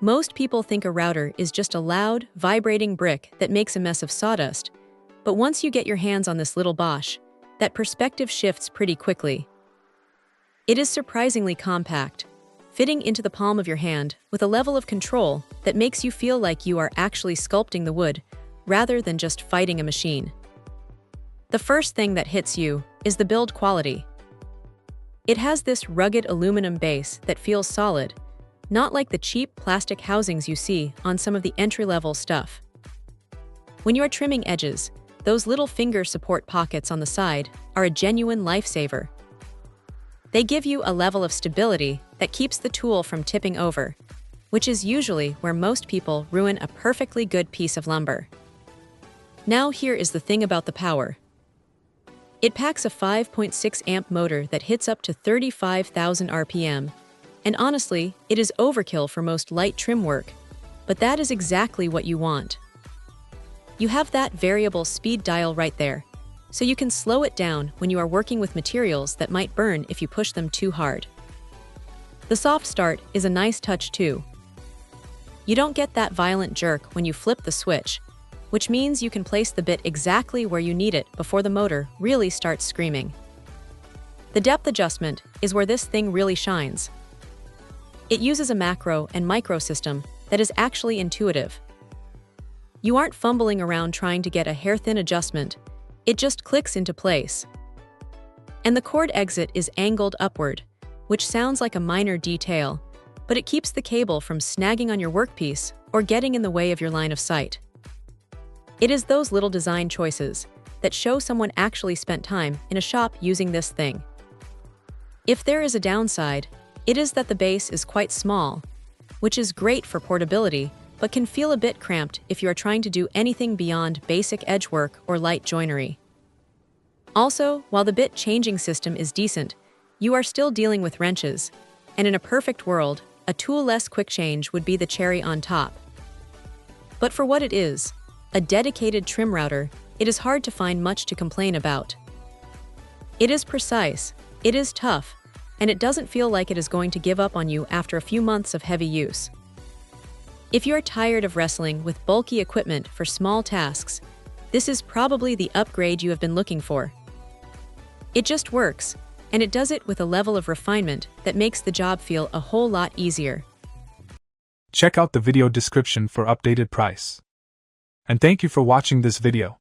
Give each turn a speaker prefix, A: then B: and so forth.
A: Most people think a router is just a loud, vibrating brick that makes a mess of sawdust. But once you get your hands on this little BOSCH, that perspective shifts pretty quickly. It is surprisingly compact, fitting into the palm of your hand with a level of control that makes you feel like you are actually sculpting the wood rather than just fighting a machine. The first thing that hits you is the build quality. It has this rugged aluminum base that feels solid, not like the cheap plastic housings you see on some of the entry-level stuff. When you are trimming edges, those little finger support pockets on the side are a genuine lifesaver. They give you a level of stability that keeps the tool from tipping over, which is usually where most people ruin a perfectly good piece of lumber. Now here is the thing about the power. It packs a 5.6 amp motor that hits up to 35,000 RPM, and honestly, it is overkill for most light trim work, but that is exactly what you want. You have that variable speed dial right there, so you can slow it down when you are working with materials that might burn if you push them too hard. The soft start is a nice touch too. You don't get that violent jerk when you flip the switch, which means you can place the bit exactly where you need it before the motor really starts screaming. The depth adjustment is where this thing really shines. It uses a macro and micro system that is actually intuitive. You aren't fumbling around trying to get a hair-thin adjustment, it just clicks into place. And the cord exit is angled upward, which sounds like a minor detail, but it keeps the cable from snagging on your workpiece or getting in the way of your line of sight. It is those little design choices that show someone actually spent time in a shop using this thing. If there is a downside, it is that the base is quite small, which is great for portability, but can feel a bit cramped if you are trying to do anything beyond basic edge work or light joinery. Also, while the bit changing system is decent, you are still dealing with wrenches, and in a perfect world, a tool-less quick change would be the cherry on top. But for what it is, a dedicated trim router, it is hard to find much to complain about. It is precise, it is tough, and it doesn't feel like it is going to give up on you after a few months of heavy use. If you are tired of wrestling with bulky equipment for small tasks, this is probably the upgrade you have been looking for. It just works, and it does it with a level of refinement that makes the job feel a whole lot easier.
B: Check out the video description for updated price. And thank you for watching this video.